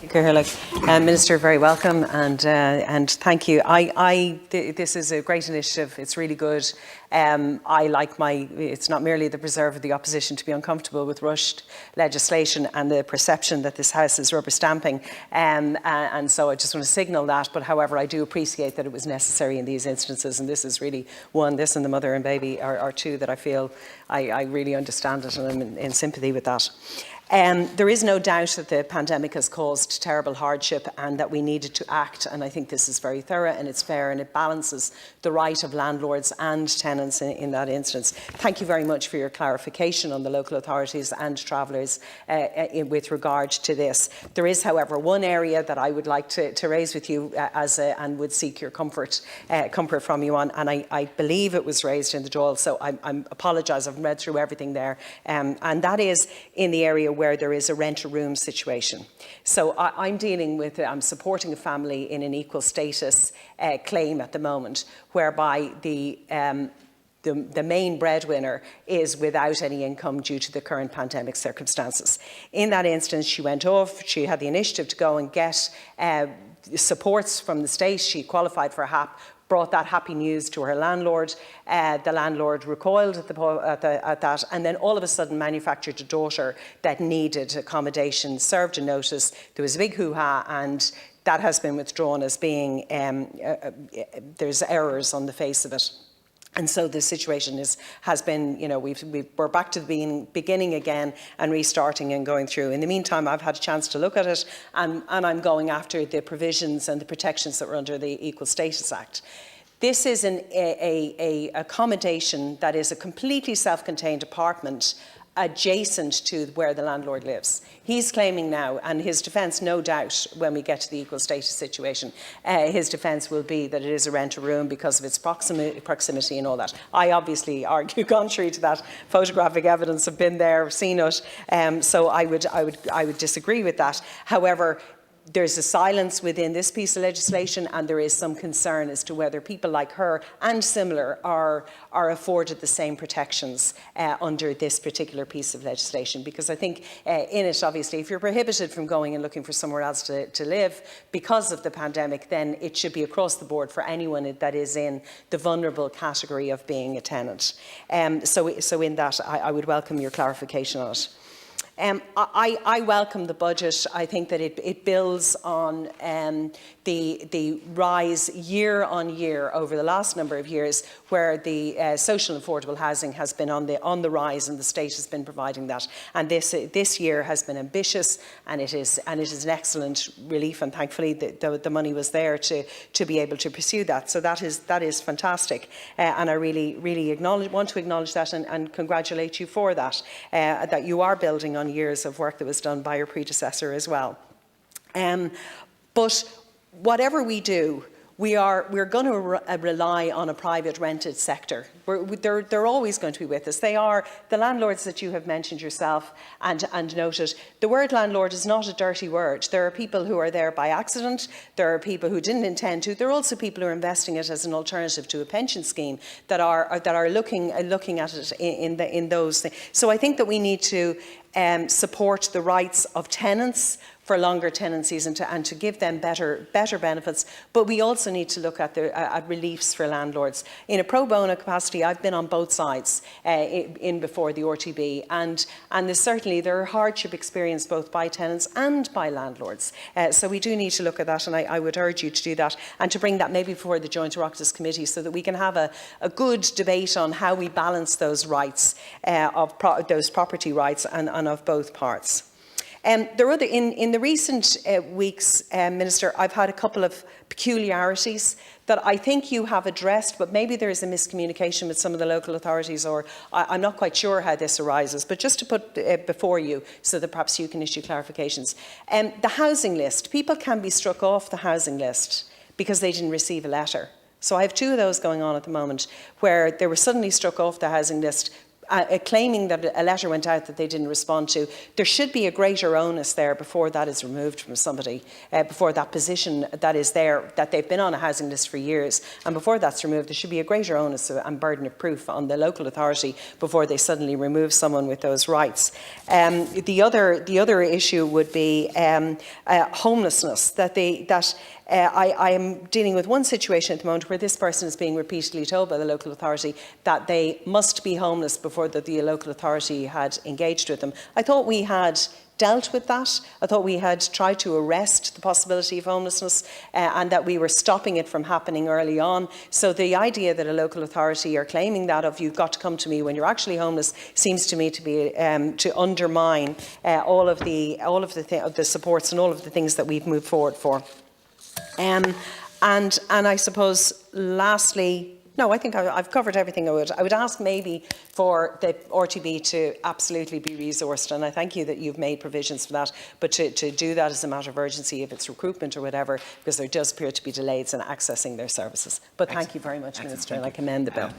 Minister, very welcome and thank you. This is a great initiative. It's really good. It's not merely the preserve of the opposition to be uncomfortable with rushed legislation and the perception that this House is rubber stamping. And so I just want to signal that. But however, I do appreciate that it was necessary in these instances. And this is really one, this and the mother and baby are two that I feel I really understand it and I'm in sympathy with that. There is no doubt that the pandemic has caused terrible hardship and that we needed to act, and I think this is very thorough and it's fair and it balances the right of landlords and tenants in that instance. Thank you very much for your clarification on the local authorities and travellers with regard to this. There is, however, one area that I would like to raise with you and would seek your comfort from you on, and I believe it was raised in the Dáil, so I apologise, I've read through everything there, and that is in the area where there is a rent-a-room situation. So I'm supporting a family in an equal status claim at the moment, whereby the main breadwinner is without any income due to the current pandemic circumstances. In that instance, she went off, she had the initiative to go and get supports from the state. She qualified for HAP, brought that happy news to her landlord. The landlord recoiled at that, and then all of a sudden manufactured a daughter that needed accommodation, served a notice. There was a big hoo-ha, and that has been withdrawn as being, there's errors on the face of it. And so the situation has been, we're back to the beginning again and restarting and going through. In the meantime, I've had a chance to look at it, and I'm going after the provisions and the protections that were under the Equal Status Act. This is an accommodation that is a completely self-contained apartment adjacent to where the landlord lives. He's claiming now, and his defence, no doubt, when we get to the equal status situation, his defence will be that it is a rent-a-room because of its proximity and all that. I obviously argue contrary to that. Photographic evidence have been there, seen it, so I would disagree with that. However, there's a silence within this piece of legislation, and there is some concern as to whether people like her and similar are afforded the same protections under this particular piece of legislation. Because I think in it, obviously, if you're prohibited from going and looking for somewhere else to live because of the pandemic, then it should be across the board for anyone that is in the vulnerable category of being a tenant. So in that, I would welcome your clarification on it. I welcome the budget. I think that it builds on the rise year on year over the last number of years, where the social and affordable housing has been on the rise, and the state has been providing that. And this year has been ambitious, and it is an excellent relief. And thankfully, the money was there to be able to pursue that. So that is fantastic, and I really want to acknowledge that and congratulate you for that. That you are building on years of work that was done by your predecessor as well. But whatever we do, we're going to rely on a private rented sector. They're always going to be with us. They are the landlords that you have mentioned yourself and noted. The word landlord is not a dirty word. There are people who are there by accident. There are people who didn't intend to. There are also people who are investing it as an alternative to a pension scheme that are looking at it in those things. So I think that we need to support the rights of tenants for longer tenancies and to give them better benefits, but we also need to look at reliefs for landlords. In a pro bono capacity, I've been on both sides before the RTB, and there are hardship experienced both by tenants and by landlords. So we do need to look at that, and I would urge you to do that and to bring that maybe before the Joint Oireachtas Committee, so that we can have a good debate on how we balance those rights, those property rights, and of both parts. In the recent weeks, Minister, I've had a couple of peculiarities that I think you have addressed, but maybe there is a miscommunication with some of the local authorities, or I'm not quite sure how this arises, but just to put before you so that perhaps you can issue clarifications. The housing list, people can be struck off the housing list because they didn't receive a letter. So I have two of those going on at the moment, where they were suddenly struck off the housing list claiming that a letter went out that they didn't respond to, there should be a greater onus there before that is removed from somebody, before that position that is there, that they've been on a housing list for years, and before that's removed, there should be a greater onus and burden of proof on the local authority before they suddenly remove someone with those rights. The other issue would be homelessness. I am dealing with one situation at the moment where this person is being repeatedly told by the local authority that they must be homeless before the local authority had engaged with them. I thought we had dealt with that. I thought we had tried to arrest the possibility of homelessness and that we were stopping it from happening early on. So the idea that a local authority are claiming that of you've got to come to me when you're actually homeless seems to me to be to undermine all of the supports and all of the things that we've moved forward for. And I suppose lastly, no, I think I've covered everything I would ask maybe for the RTB to absolutely be resourced, and I thank you that you've made provisions for that, but to do that as a matter of urgency, if it's recruitment or whatever, because there does appear to be delays in accessing their services. But thank you very much, Minister, and I commend the bill.